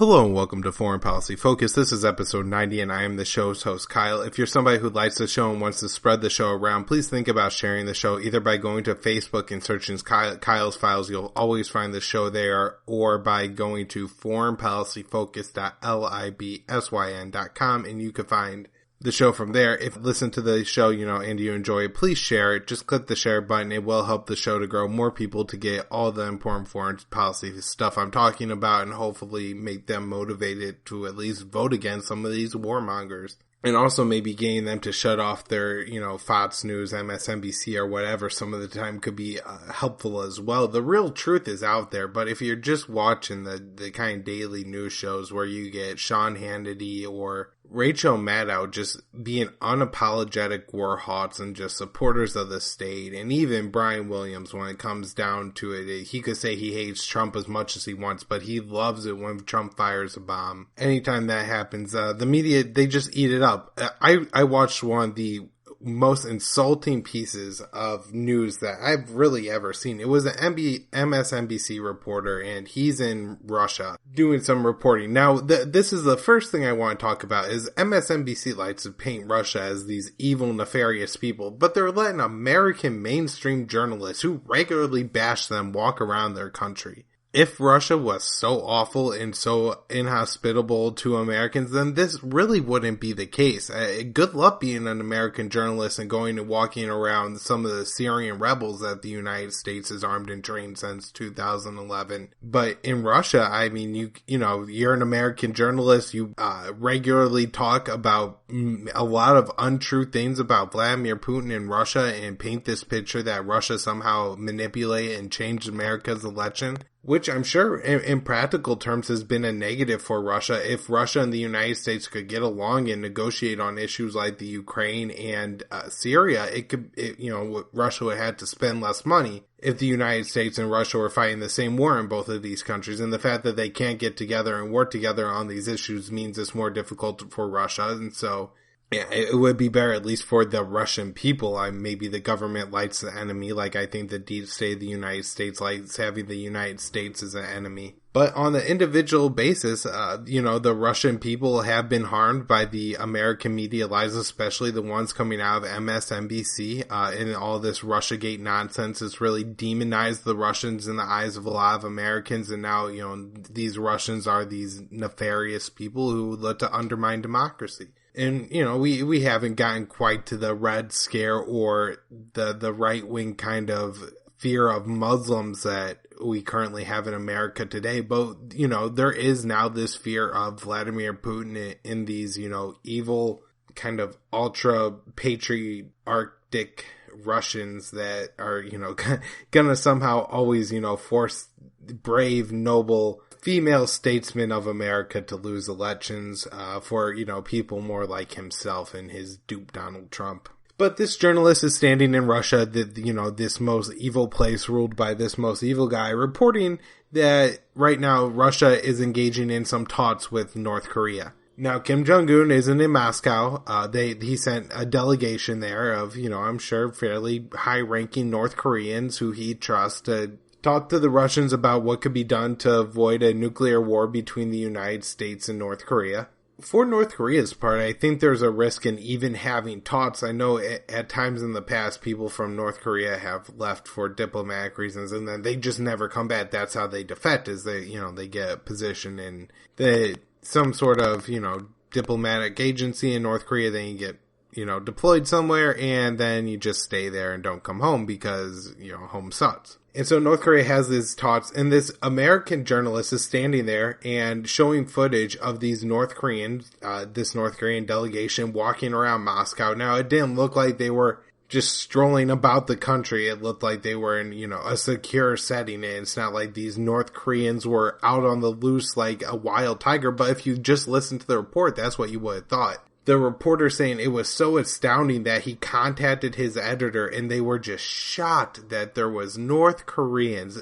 Hello and welcome to Foreign Policy Focus. This is episode 90 and I am the show's host, Kyle. If you're somebody who likes the show and wants to spread the show around, please think about sharing the show either by going to Facebook and searching Kyle's Files. You'll always find the show there, or by going to foreignpolicyfocus.libsyn.com and you can find the show from there. If you listen to the show, and you enjoy it, please share it. Just click the share button. It will help the show to grow more people to get all the important foreign policy stuff I'm talking about and hopefully make them motivated to at least vote against some of these warmongers. And also maybe getting them to shut off their, Fox News, MSNBC, or whatever some of the time could be helpful as well. The real truth is out there, but if you're just watching the kind of daily news shows where you get Sean Hannity or Rachel Maddow just being unapologetic war hawks and just supporters of the state, and even Brian Williams, when it comes down to it, he could say he hates Trump as much as he wants, but he loves it when Trump fires a bomb. Anytime that happens, the media, they just eat it up. I watched one of the most insulting pieces of news that I've really ever seen. It was an MSNBC reporter, and he's in Russia doing some reporting. Now, this is the first thing I want to talk about is MSNBC likes to paint Russia as these evil, nefarious people, but they're letting American mainstream journalists who regularly bash them walk around their country. If Russia was so awful and so inhospitable to Americans, then this really wouldn't be the case. Good luck being an American journalist and going and walking around some of the Syrian rebels that the United States has armed and trained since 2011. But in Russia, I mean, you're an American journalist. You regularly talk about a lot of untrue things about Vladimir Putin and Russia and paint this picture that Russia somehow manipulated and changed America's election, which I'm sure in practical terms has been a negative for Russia. If Russia and the United States could get along and negotiate on issues like the Ukraine and Syria, Russia would have to spend less money if the United States and Russia were fighting the same war in both of these countries. And the fact that they can't get together and work together on these issues means it's more difficult for Russia. And so, yeah, it would be better, at least for the Russian people. Maybe the government likes the enemy, like I think the deep state of the United States likes having the United States as an enemy. But on the individual basis, the Russian people have been harmed by the American media lies, especially the ones coming out of MSNBC, and all this Russiagate nonsense. It's really demonized the Russians in the eyes of a lot of Americans, and now, these Russians are these nefarious people who look to undermine democracy. And, we haven't gotten quite to the Red Scare or the right-wing kind of fear of Muslims that we currently have in America today. But, there is now this fear of Vladimir Putin in these, evil kind of ultra-patriotic Russians that are, gonna somehow always, force brave, noble female statesmen of America to lose elections for, people more like himself and his dupe Donald Trump. But this journalist is standing in Russia, this most evil place ruled by this most evil guy, reporting that right now Russia is engaging in some talks with North Korea. Now, Kim Jong-un isn't in Moscow. He sent a delegation there of, I'm sure fairly high-ranking North Koreans who he trusts to talk to the Russians about what could be done to avoid a nuclear war between the United States and North Korea. For North Korea's part, I think there's a risk in even having talks. I know at times in the past, people from North Korea have left for diplomatic reasons, and then they just never come back. That's how they defect, is they get a position in some sort of, diplomatic agency in North Korea. Then you get, deployed somewhere, and then you just stay there and don't come home because, home sucks. And so North Korea has these talks, and this American journalist is standing there and showing footage of these this North Korean delegation walking around Moscow. Now, it didn't look like they were just strolling about the country. It looked like they were in, a secure setting. And it's not like these North Koreans were out on the loose like a wild tiger. But if you just listen to the report, that's what you would have thought. The reporter saying it was so astounding that he contacted his editor and they were just shocked that there was North Koreans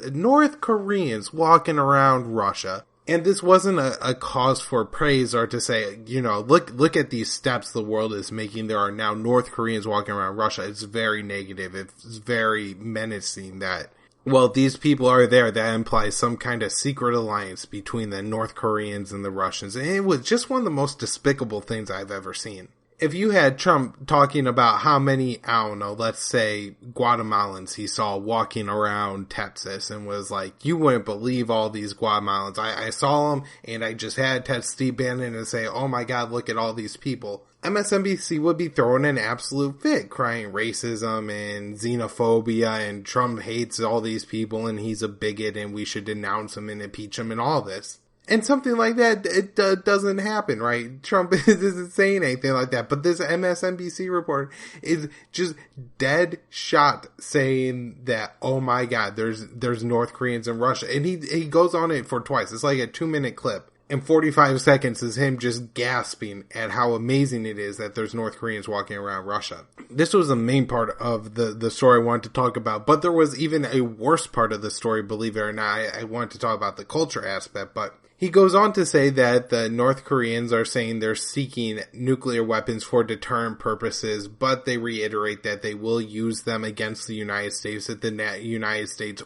walking around Russia. And this wasn't a cause for praise or to say, look at these steps the world is making. There are now North Koreans walking around Russia. It's very negative. It's very menacing that well, these people are there, that implies some kind of secret alliance between the North Koreans and the Russians. And it was just one of the most despicable things I've ever seen. If you had Trump talking about how many, I don't know, let's say Guatemalans he saw walking around Texas and was like, you wouldn't believe all these Guatemalans. I saw them and I just had to Steve Bannon and say, oh my God, look at all these people. MSNBC would be throwing an absolute fit, crying racism and xenophobia and Trump hates all these people and he's a bigot and we should denounce him and impeach him and all this. And something like that, it doesn't happen, right? Trump isn't saying anything like that. But this MSNBC report is just dead shot saying that, oh my God, there's North Koreans in Russia. And he goes on it for twice. It's like a 2-minute clip. And 45 seconds is him just gasping at how amazing it is that there's North Koreans walking around Russia. This was the main part of the story I wanted to talk about. But there was even a worse part of the story, believe it or not. I wanted to talk about the culture aspect, but he goes on to say that the North Koreans are saying they're seeking nuclear weapons for deterrent purposes, but they reiterate that they will use them against the United States if the United States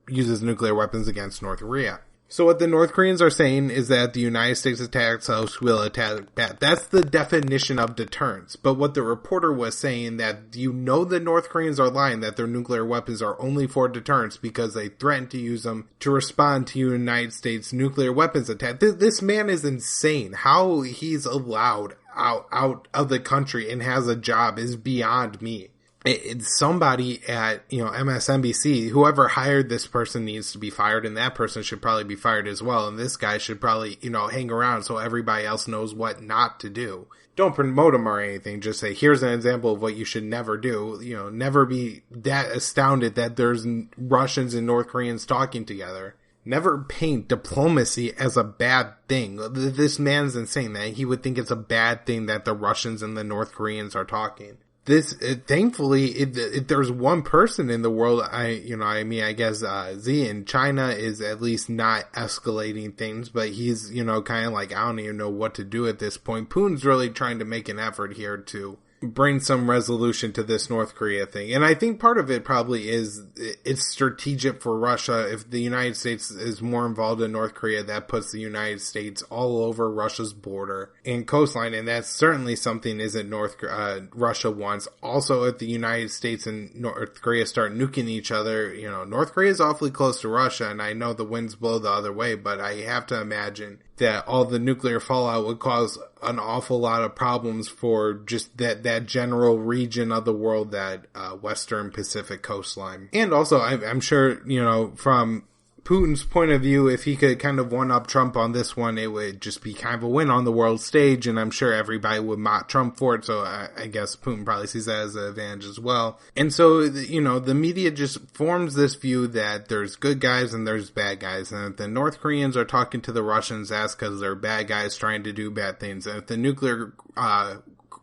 uses nuclear weapons against North Korea. So what the North Koreans are saying is that the United States attacks us, will attack back. That's the definition of deterrence. But what the reporter was saying that the North Koreans are lying that their nuclear weapons are only for deterrence because they threaten to use them to respond to United States nuclear weapons attack. This man is insane. How he's allowed out of the country and has a job is beyond me. It's somebody at, MSNBC, whoever hired this person needs to be fired, and that person should probably be fired as well. And this guy should probably, hang around so everybody else knows what not to do. Don't promote him or anything. Just say, here's an example of what you should never do. Never be that astounded that there's Russians and North Koreans talking together. Never paint diplomacy as a bad thing. This man's insane that he would think it's a bad thing that the Russians and the North Koreans are talking. Thankfully, if there's one person in the world, I guess, Z in China is at least not escalating things, but he's, kind of like, I don't even know what to do at this point. Putin's really trying to make an effort here to bring some resolution to this North Korea thing. And I think part of it probably is it's strategic for Russia. If the United States is more involved in North Korea, that puts the United States all over Russia's border and coastline. And that's certainly something Russia wants. Also, if the United States and North Korea start nuking each other, North Korea is awfully close to Russia. And I know the winds blow the other way, but I have to imagine that all the nuclear fallout would cause an awful lot of problems for just that general region of the world, that Western Pacific coastline. And also, I'm sure, from Putin's point of view, if he could kind of one-up Trump on this one, it would just be kind of a win on the world stage, and I'm sure everybody would mock Trump for it, so I guess Putin probably sees that as an advantage as well. And so, the media just forms this view that there's good guys and there's bad guys, and if the North Koreans are talking to the Russians, that's because they're bad guys trying to do bad things, and if the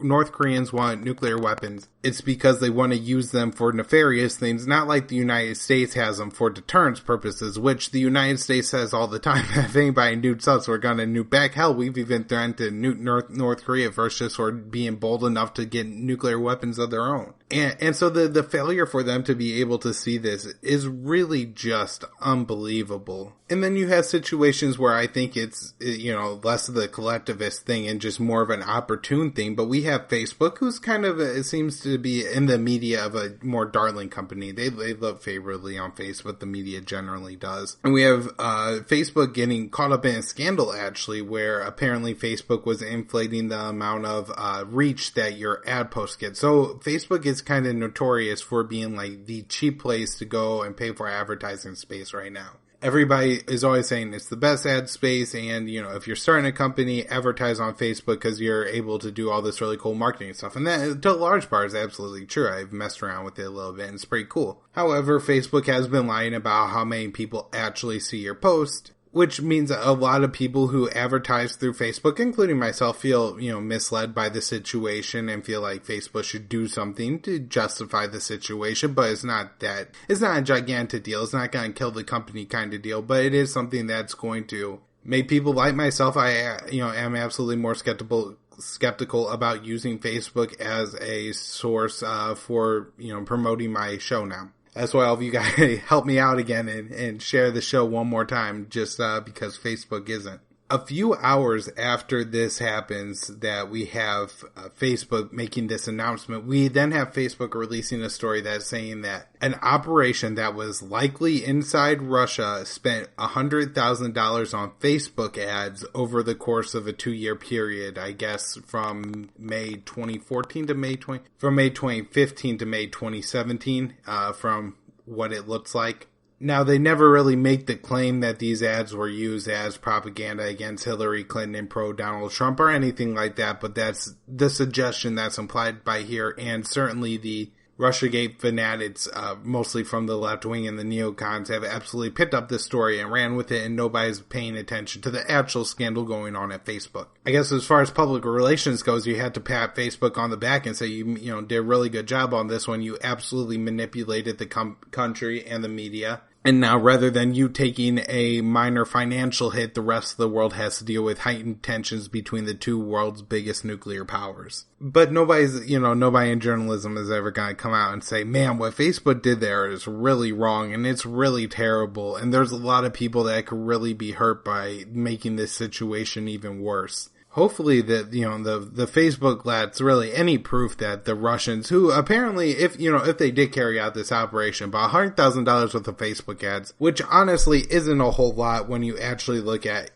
North Koreans want nuclear weapons, it's because they want to use them for nefarious things, not like the United States has them for deterrence purposes, which the United States says all the time. If anybody nukes us, we're going to nuke back. Hell, we've even threatened to nuke North Korea first just for being bold enough to get nuclear weapons of their own. And so the failure for them to be able to see this is really just unbelievable. And then you have situations where I think it's, less of the collectivist thing and just more of an opportune thing. But we have Facebook, who's kind of, it seems to be in the media of a more darling company. They look favorably on Facebook, the media generally does. And we have Facebook getting caught up in a scandal, actually, where apparently Facebook was inflating the amount of reach that your ad posts get. So Facebook is kind of notorious for being like the cheap place to go and pay for advertising space right now. Everybody is always saying it's the best ad space, and, if you're starting a company, advertise on Facebook because you're able to do all this really cool marketing stuff. And that, to a large part, is absolutely true. I've messed around with it a little bit, and it's pretty cool. However, Facebook has been lying about how many people actually see your post, which means a lot of people who advertise through Facebook, including myself, feel, misled by the situation and feel like Facebook should do something to justify the situation, but it's not a gigantic deal. It's not going to kill the company kind of deal, but it is something that's going to make people like myself. I am absolutely more skeptical about using Facebook as a source for promoting my show now. That's why all of you guys help me out again and share the show one more time, just because Facebook isn't. A few hours after this happens, that we have Facebook making this announcement, we then have Facebook releasing a story that's saying that an operation that was likely inside Russia spent $100,000 on Facebook ads over the course of a 2-year period, I guess from May 2014 to from May 2015 to May 2017, from what it looks like. Now, they never really make the claim that these ads were used as propaganda against Hillary Clinton and pro-Donald Trump or anything like that, but that's the suggestion that's implied by here, and certainly the Russiagate fanatics, mostly from the left wing and the neocons, have absolutely picked up this story and ran with it, and nobody's paying attention to the actual scandal going on at Facebook. I guess as far as public relations goes, you had to pat Facebook on the back and say you did a really good job on this one. You absolutely manipulated the country and the media. And now, rather than you taking a minor financial hit, the rest of the world has to deal with heightened tensions between the two world's biggest nuclear powers. But nobody in journalism is ever going to come out and say, man, what Facebook did there is really wrong and it's really terrible. And there's a lot of people that could really be hurt by making this situation even worse. Hopefully that, the Facebook lacks really any proof that the Russians, who apparently, if they did carry out this operation, bought $100,000 worth of Facebook ads, which honestly isn't a whole lot when you actually look at,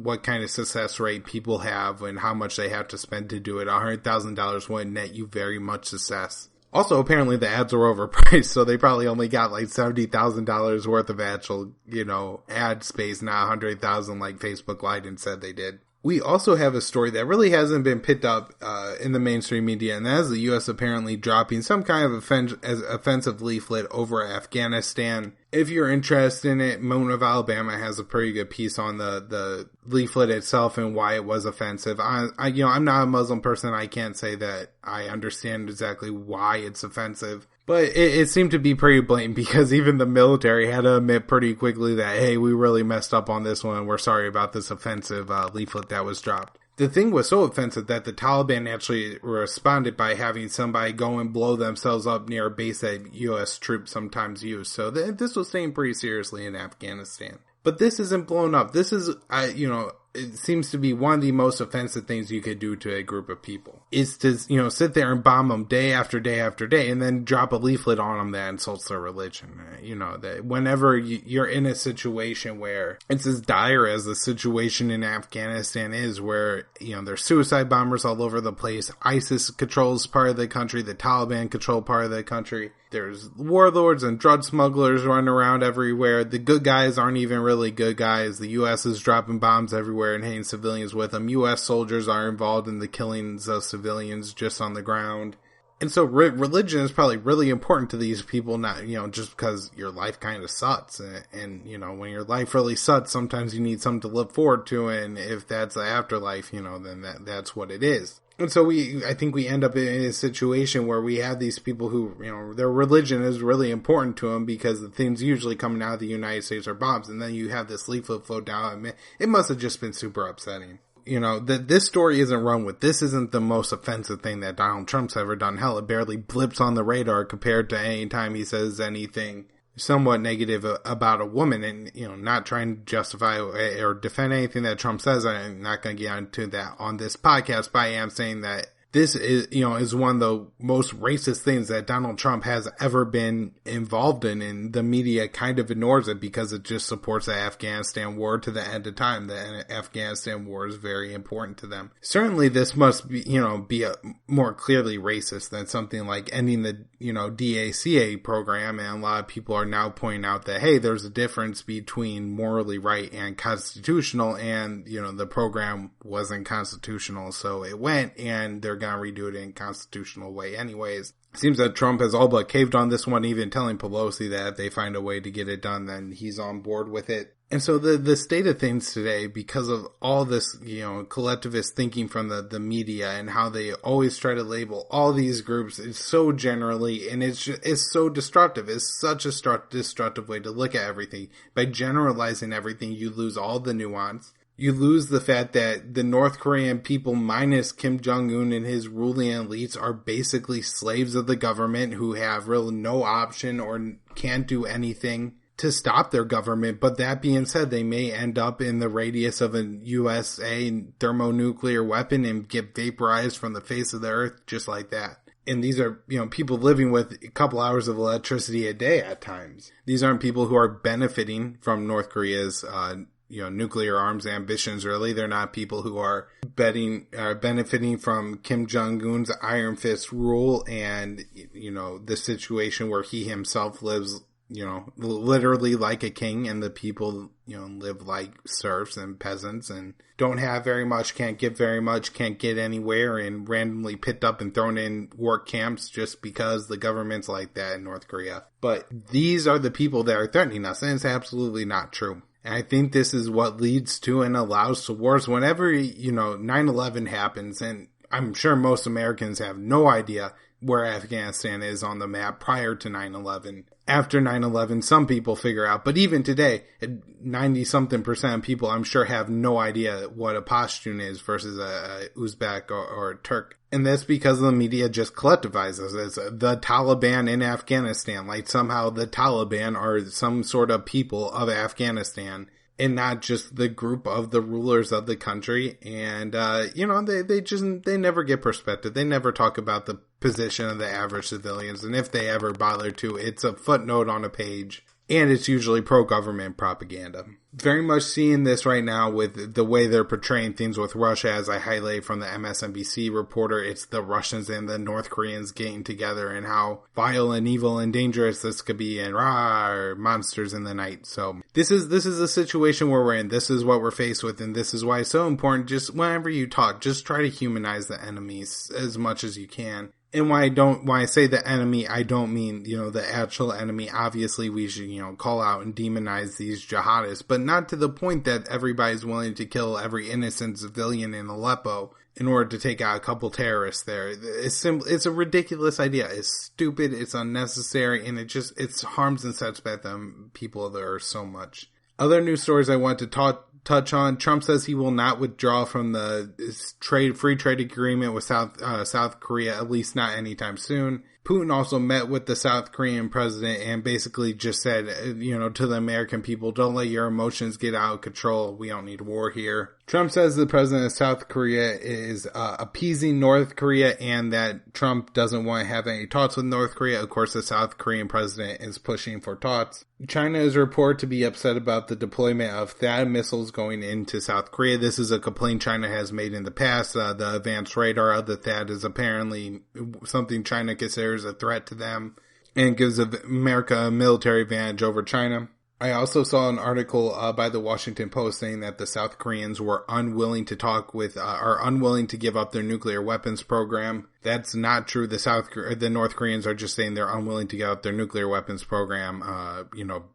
what kind of success rate people have and how much they have to spend to do it. $100,000 wouldn't net you very much success. Also, apparently the ads were overpriced, so they probably only got like $70,000 worth of actual, ad space, not $100,000 like Facebook lied and said they did. We also have a story that really hasn't been picked up in the mainstream media, and that is the U.S. apparently dropping some kind of offensive leaflet over Afghanistan. If you're interested in it, Moon of Alabama has a pretty good piece on the leaflet itself and why it was offensive. I'm not a Muslim person. I can't say that I understand exactly why it's offensive. But it seemed to be pretty blatant because even the military had to admit pretty quickly that, hey, we really messed up on this one. We're sorry about this offensive leaflet that was dropped. The thing was so offensive that the Taliban actually responded by having somebody go and blow themselves up near a base that U.S. troops sometimes use. So this was taken pretty seriously in Afghanistan. But this isn't blown up. This is, it seems to be one of the most offensive things you could do to a group of people. Is to, sit there and bomb them day after day after day and then drop a leaflet on them that insults their religion. That whenever you're in a situation where it's as dire as the situation in Afghanistan is, where, there's suicide bombers all over the place. ISIS controls part of the country. The Taliban control part of the country. There's warlords and drug smugglers running around everywhere. The good guys aren't even really good guys. The U.S. is dropping bombs everywhere and hitting civilians with them. U.S. soldiers are involved in the killings of civilians just on the ground. And so religion is probably really important to these people, not, just because your life kind of sucks. And, when your life really sucks, sometimes you need something to look forward to. And if that's the afterlife, then that's what it is. And so I think we end up in a situation where we have these people who, their religion is really important to them because the things usually coming out of the United States are bombs. And then you have this leaflet float down. It must have just been super upsetting. This story isn't run with. This isn't the most offensive thing that Donald Trump's ever done. Hell, it barely blips on the radar compared to any time he says anything somewhat negative about a woman, and not trying to justify or defend anything that Trump says. I'm not going to get into that on this podcast, but I am saying that this is one of the most racist things that Donald Trump has ever been involved in, and the media kind of ignores it because it just supports the Afghanistan war to the end of time. The Afghanistan war is very important to them. Certainly this must be, be a more clearly racist than something like ending the, DACA program, and a lot of people are now pointing out that, hey, there's a difference between morally right and constitutional, and, the program wasn't constitutional, so it went, and they're going to redo it in a constitutional way anyways. Seems that Trump has all but caved on this one, even telling Pelosi that if they find a way to get it done, then he's on board with it. And so the state of things today, because of all this, collectivist thinking from the media and how they always try to label all these groups, it's so generally, and it's so destructive. It's such a destructive way to look at everything. By generalizing everything, you lose all the nuance. You lose the fact that the North Korean people, minus Kim Jong-un and his ruling elites, are basically slaves of the government who have really no option or can't do anything to stop their government. But that being said, they may end up in the radius of a USA thermonuclear weapon and get vaporized from the face of the earth just like that. And these are, people living with a couple hours of electricity a day at times. These aren't people who are benefiting from North Korea's, nuclear arms ambitions, really. They're not people who are benefiting from Kim Jong-un's iron fist rule and, the situation where he himself lives, literally like a king, and the people, live like serfs and peasants and don't have very much, can't give very much, can't get anywhere, and randomly picked up and thrown in work camps just because the government's like that in North Korea. But these are the people that are threatening us, and it's absolutely not true. And I think this is what leads to and allows to wars. Whenever, 9/11 happens, and I'm sure most Americans have no idea where Afghanistan is on the map prior to 9/11. After 9/11, some people figure out, but even today, 90-something% of people, I'm sure, have no idea what a Pashtun is versus a Uzbek or a Turk. And that's because the media just collectivizes as the Taliban in Afghanistan. Like somehow the Taliban are some sort of people of Afghanistan and not just the group of the rulers of the country. And, they never get perspective. They never talk about the position of the average civilians. And if they ever bother to, it's a footnote on a page. And it's usually pro-government propaganda. Very much seeing this right now with the way they're portraying things with Russia, as I highlight from the MSNBC reporter. It's the Russians and the North Koreans getting together and how vile and evil and dangerous this could be, and monsters in the night. So this is the situation where we're in. This is what we're faced with, and this is why it's so important. Just whenever you talk, just try to humanize the enemies as much as you can. And when I say the enemy, I don't mean, the actual enemy. Obviously, we should, call out and demonize these jihadists, but not to the point that everybody's willing to kill every innocent civilian in Aleppo in order to take out a couple terrorists there. It's a ridiculous idea. It's stupid. It's unnecessary. And it harms and sets back them people of the earth so much. Other news stories I want to touch on. Trump says he will not withdraw from the free trade agreement with South Korea, at least not anytime soon. Putin also met with the South Korean president and basically just said, to the American people, don't let your emotions get out of control. We don't need war here. Trump says the president of South Korea is appeasing North Korea and that Trump doesn't want to have any talks with North Korea. Of course, the South Korean president is pushing for talks. China is reported to be upset about the deployment of THAAD missiles going into South Korea. This is a complaint China has made in the past. The advanced radar of the THAAD is apparently something China considers a threat to them and gives America a military advantage over China. I also saw an article by the Washington Post saying that the South Koreans were unwilling to are unwilling to give up their nuclear weapons program. That's not true. The North Koreans are just saying they're unwilling to give up their nuclear weapons program,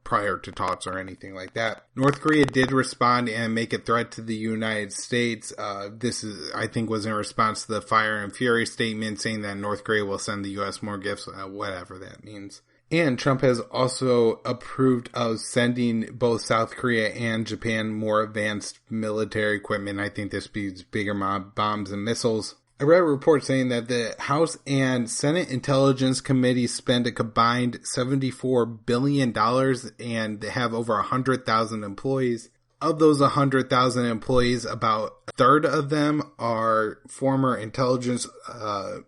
prior to talks or anything like that. North Korea did respond and make a threat to the United States. This I think, was in response to the Fire and Fury statement saying that North Korea will send the U.S. more gifts, whatever that means. And Trump has also approved of sending both South Korea and Japan more advanced military equipment. I think this means bigger bombs and missiles. I read a report saying that the House and Senate Intelligence Committees spend a combined $74 billion and they have over 100,000 employees. Of those 100,000 employees, about a third of them are former intelligence,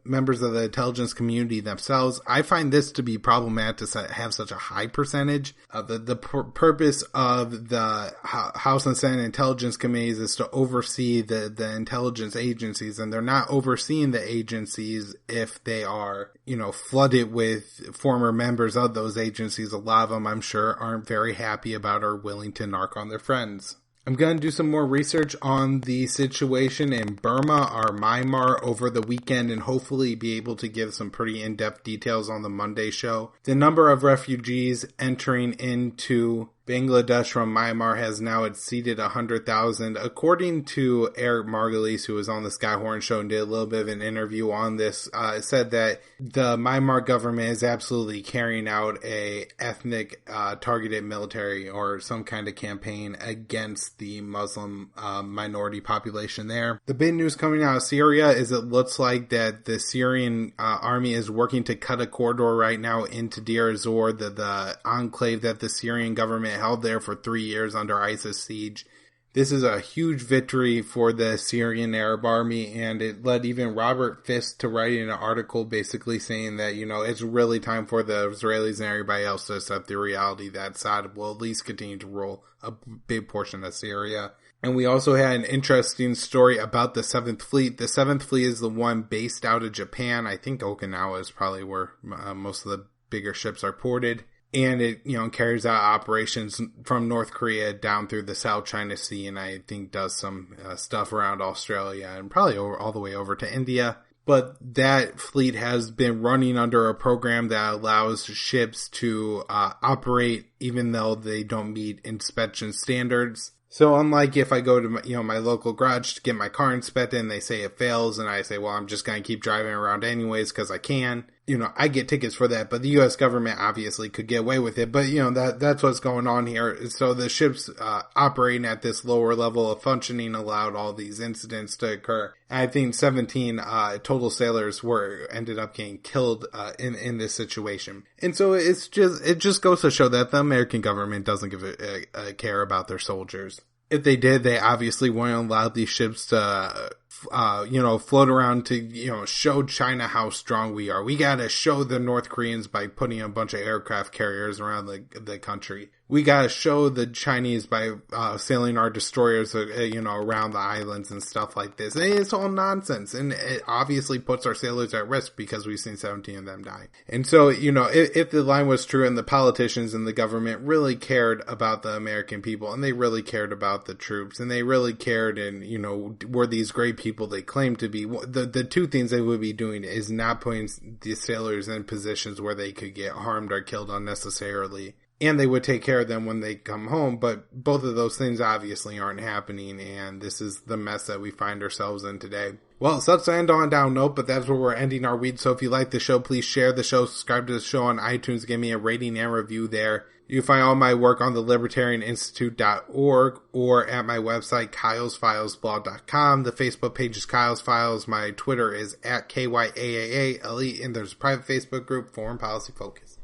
members of the intelligence community themselves. I find this to be problematic to have such a high percentage. The purpose of the House and Senate Intelligence Committees is to oversee the intelligence agencies, and they're not overseeing the agencies if they are, flooded with former members of those agencies. A lot of them, I'm sure, aren't very happy about or willing to narc on their friends. I'm going to do some more research on the situation in Burma or Myanmar over the weekend and hopefully be able to give some pretty in-depth details on the Monday show. The number of refugees entering into Bangladesh from Myanmar has now exceeded 100,000. According to Eric Margulies, who was on the Skyhorn show and did a little bit of an interview on this, said that the Myanmar government is absolutely carrying out a ethnic targeted military or some kind of campaign against the Muslim minority population there. The big news coming out of Syria is it looks like that the Syrian army is working to cut a corridor right now into Deir ez-Zor, the enclave that the Syrian government held there for 3 years under ISIS siege. This is a huge victory for the Syrian Arab army, and it led even Robert Fisk to write an article basically saying that, it's really time for the Israelis and everybody else to accept the reality that Assad will at least continue to rule a big portion of Syria. And we also had an interesting story about the 7th Fleet. The 7th Fleet is the one based out of Japan. I think Okinawa is probably where most of the bigger ships are ported. And it, carries out operations from North Korea down through the South China Sea, and I think does some stuff around Australia and probably all the way over to India. But that fleet has been running under a program that allows ships to operate even though they don't meet inspection standards. So unlike if I go to my local garage to get my car inspected and they say it fails and I say, well, I'm just going to keep driving around anyways because I can, I get tickets for that. But the U.S. government obviously could get away with it. But, that's what's going on here. So the ships operating at this lower level of functioning allowed all these incidents to occur. And I think 17 total sailors ended up getting killed in this situation. And so it just goes to show that the American government doesn't give a care about their soldiers. If they did, they obviously wouldn't allow these ships to, float around to, show China how strong we are. We gotta show the North Koreans by putting a bunch of aircraft carriers around the country. We gotta show the Chinese by sailing our destroyers, around the islands and stuff like this. And it's all nonsense. And it obviously puts our sailors at risk because we've seen 17 of them die. And so, if the line was true and the politicians and the government really cared about the American people and they really cared about the troops and they really cared and, were these great people they claim to be, the two things they would be doing is not putting the sailors in positions where they could get harmed or killed unnecessarily. And they would take care of them when they come home, but both of those things obviously aren't happening, and this is the mess that we find ourselves in today. Well, such to end on a down note, but that's where we're ending our week, so if you like the show, please share the show, subscribe to the show on iTunes, give me a rating and review there. You can find all my work on the libertarianinstitute.org or at my website, kylesfilesblog.com. The Facebook page is Kyle's Files. My Twitter is at KYAAALE, and there's a private Facebook group, Foreign Policy Focus.